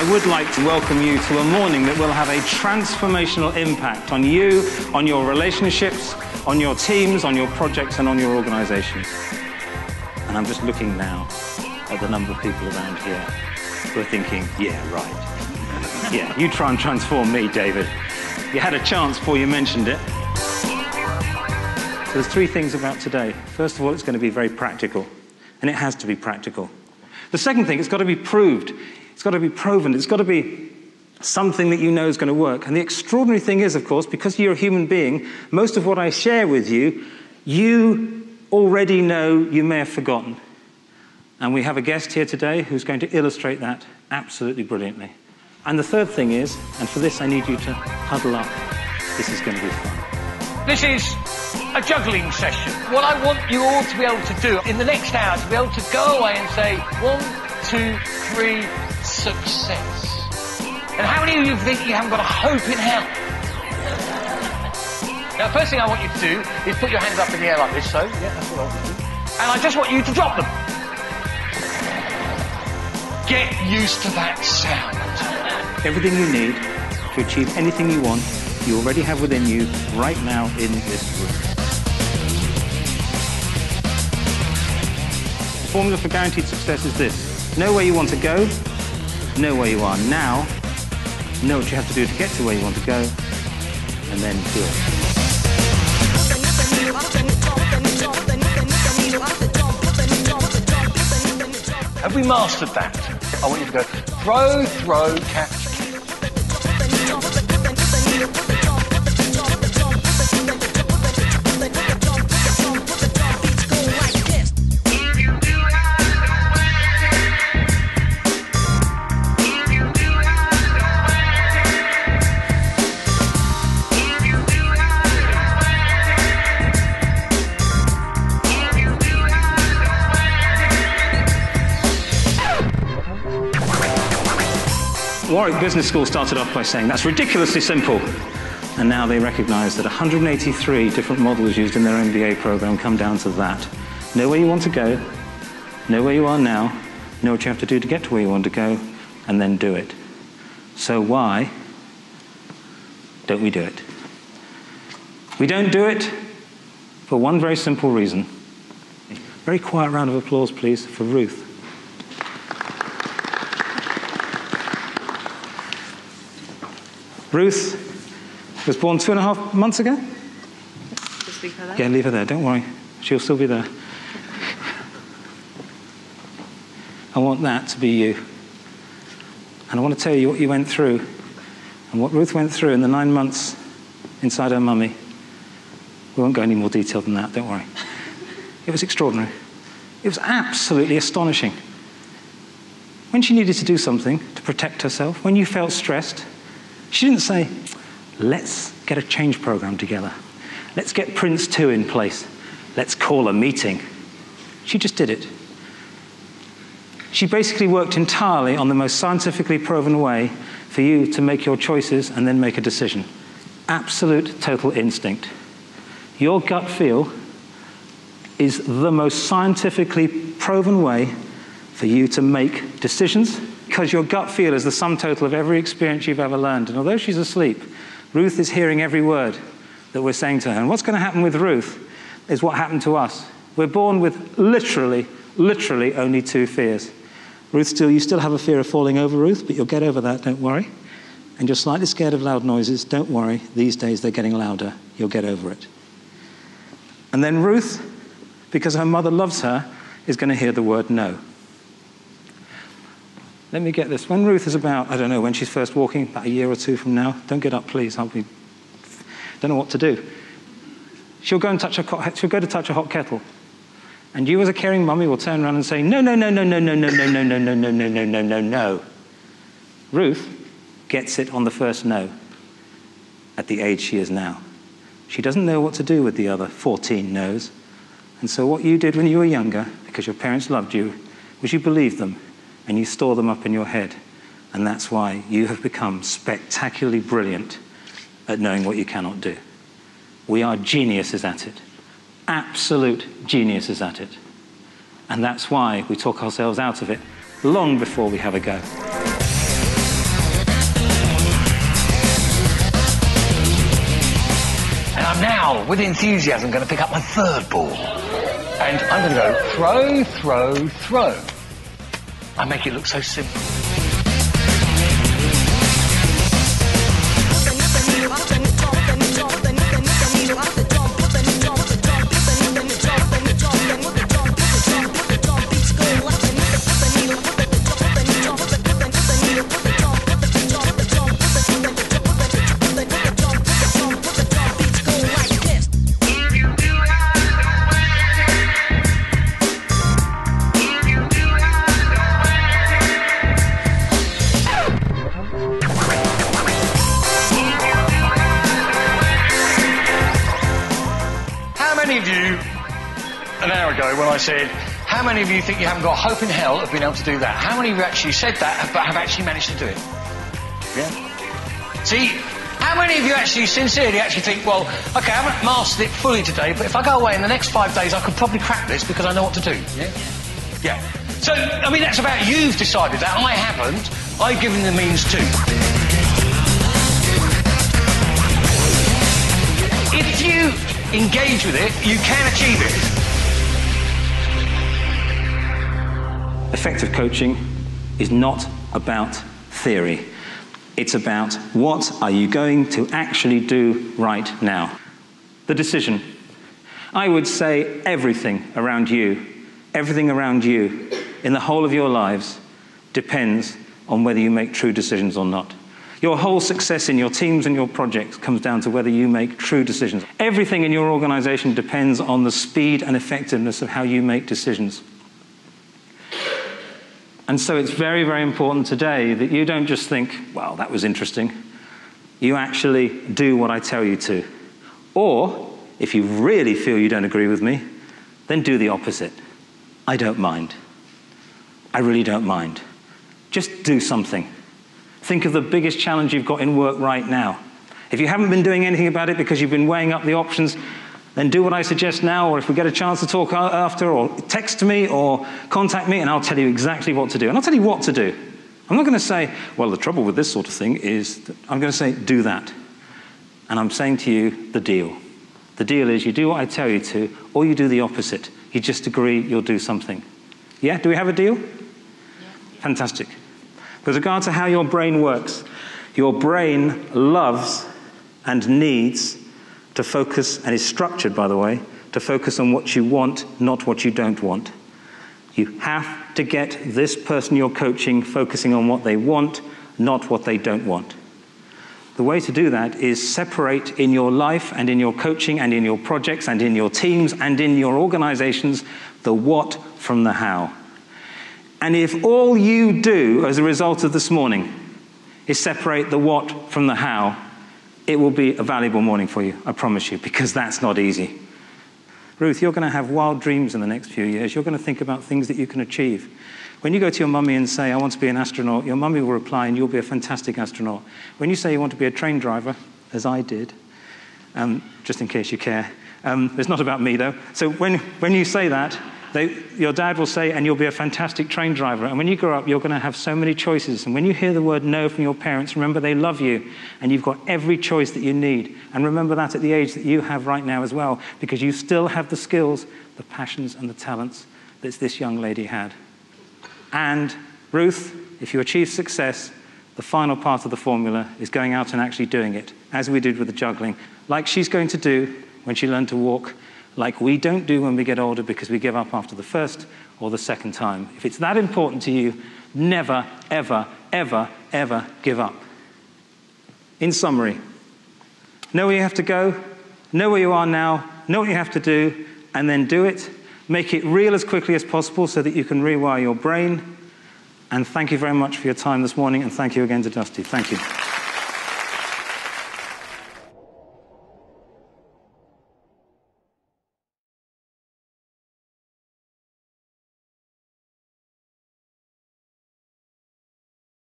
I would like to welcome you to a morning that will have a transformational impact on you, on your relationships, on your teams, on your projects, and on your organizations. And I'm just looking now at the number of people around here who are thinking, yeah, right. Yeah, you try and transform me, David. You had a chance before you mentioned it. So there's three things about today. First of all, it's going to be very practical, and it has to be practical. The second thing, it's got to be proved. It's got to be proven. It's got to be something that you know is going to work. And the extraordinary thing is, of course, because you're a human being, most of what I share with you, you already know, you may have forgotten. And we have a guest here today who's going to illustrate that absolutely brilliantly. And the third thing is, and for this I need you to huddle up, this is going to be fun. This is a juggling session. What I want you all to be able to do in the next hour, to be able to go away and say, 1, 2, 3, success. And how many of you think you haven't got a hope in hell? Now, first thing I want you to do is put your hands up in the air like this, so, yeah, that's what I want you to do. And I just want you to drop them. Get used to that sound. Everything you need to achieve anything you want, you already have within you right now in this room. The formula for guaranteed success is this. Know where you want to go, know where you are now, know what you have to do to get to where you want to go, and then do it. Have we mastered that? I want you to go throw, throw, catch. Warwick Business School started off by saying that's ridiculously simple. And now they recognize that 183 different models used in their MBA program come down to that. Know where you want to go, know where you are now, know what you have to do to get to where you want to go, and then do it. So why don't we do it? We don't do it for one very simple reason. Very quiet round of applause, please, for Ruth. Ruth was born 2.5 months ago? Just leave her there? Yeah, leave her there, don't worry. She'll still be there. I want that to be you. And I want to tell you what you went through and what Ruth went through in the 9 months inside her mummy. We won't go any more detail than that, don't worry. It was extraordinary. It was absolutely astonishing. When she needed to do something to protect herself, when you felt stressed, she didn't say, let's get a change program together. Let's get Prince 2 in place. Let's call a meeting. She just did it. She basically worked entirely on the most scientifically proven way for you to make your choices and then make a decision. Absolute, total instinct. Your gut feel is the most scientifically proven way for you to make decisions, because your gut feel is the sum total of every experience you've ever learned. And although she's asleep, Ruth is hearing every word that we're saying to her. And what's going to happen with Ruth is what happened to us. We're born with literally only 2 fears. Ruth, you still have a fear of falling over, Ruth, but you'll get over that, don't worry. And you're slightly scared of loud noises, don't worry. These days they're getting louder. You'll get over it. And then Ruth, because her mother loves her, is going to hear the word no. Let me get this. When Ruth is about, I don't know, when she's first walking, about a year or 2 from now, don't get up, please. Don't know what to do. She'll go to touch a hot kettle. And you as a caring mummy will turn around and say, no, no, no, no, no, no, no, no, no, no, no, no, no, no, no, no, no. Ruth gets it on the first no at the age she is now. She doesn't know what to do with the other 14 no's. And so what you did when you were younger, because your parents loved you, was you believed them and you store them up in your head. And that's why you have become spectacularly brilliant at knowing what you cannot do. We are geniuses at it. Absolute geniuses at it. And that's why we talk ourselves out of it long before we have a go. And I'm now, with enthusiasm, going to pick up my third ball. And I'm going to go throw, throw, throw. I make it look so simple. An hour ago when I said, how many of you think you haven't got a hope in hell of being able to do that? How many of you actually said that but have actually managed to do it? Yeah? See, how many of you actually sincerely actually think, well, okay, I haven't mastered it fully today, but if I go away in the next 5 days, I could probably crack this because I know what to do? Yeah? Yeah. So, I mean, that's about you've decided that. I haven't. I've given the means too. If you engage with it, you can achieve it. Effective coaching is not about theory. It's about what are you going to actually do right now. The decision. I would say everything around you in the whole of your lives depends on whether you make true decisions or not. Your whole success in your teams and your projects comes down to whether you make true decisions. Everything in your organization depends on the speed and effectiveness of how you make decisions. And so it's very, very important today that you don't just think, well, that was interesting. You actually do what I tell you to. Or, if you really feel you don't agree with me, then do the opposite. I don't mind. I really don't mind. Just do something. Think of the biggest challenge you've got in work right now. If you haven't been doing anything about it because you've been weighing up the options, then do what I suggest now, or if we get a chance to talk after, or text me, or contact me, and I'll tell you exactly what to do. And I'll tell you what to do. I'm not going to say, well, the trouble with this sort of thing is, that I'm going to say, do that. And I'm saying to you, the deal. The deal is you do what I tell you to, or you do the opposite. You just agree you'll do something. Yeah? Do we have a deal? Yeah. Fantastic. With regard to how your brain works, your brain loves and needs to focus, and is structured, by the way, to focus on what you want, not what you don't want. You have to get this person you're coaching focusing on what they want, not what they don't want. The way to do that is separate in your life and in your coaching and in your projects and in your teams and in your organizations the what from the how. And if all you do as a result of this morning is separate the what from the how, it will be a valuable morning for you, I promise you, because that's not easy. Ruth, you're going to have wild dreams in the next few years. You're going to think about things that you can achieve. When you go to your mummy and say, I want to be an astronaut, your mummy will reply, and you'll be a fantastic astronaut. When you say you want to be a train driver, as I did, just in case you care, it's not about me, though. So when you say that, your dad will say, and you'll be a fantastic train driver. And when you grow up, you're going to have so many choices. And when you hear the word no from your parents, remember they love you. And you've got every choice that you need. And remember that at the age that you have right now as well, because you still have the skills, the passions, and the talents that this young lady had. And Ruth, if you achieve success, the final part of the formula is going out and actually doing it, as we did with the juggling, like she's going to do when she learned to walk, like we don't do when we get older because we give up after the first or the second time. If it's that important to you, never, ever, ever, ever give up. In summary, know where you have to go, know where you are now, know what you have to do, and then do it. Make it real as quickly as possible so that you can rewire your brain. And thank you very much for your time this morning, and thank you again to Dusty. Thank you.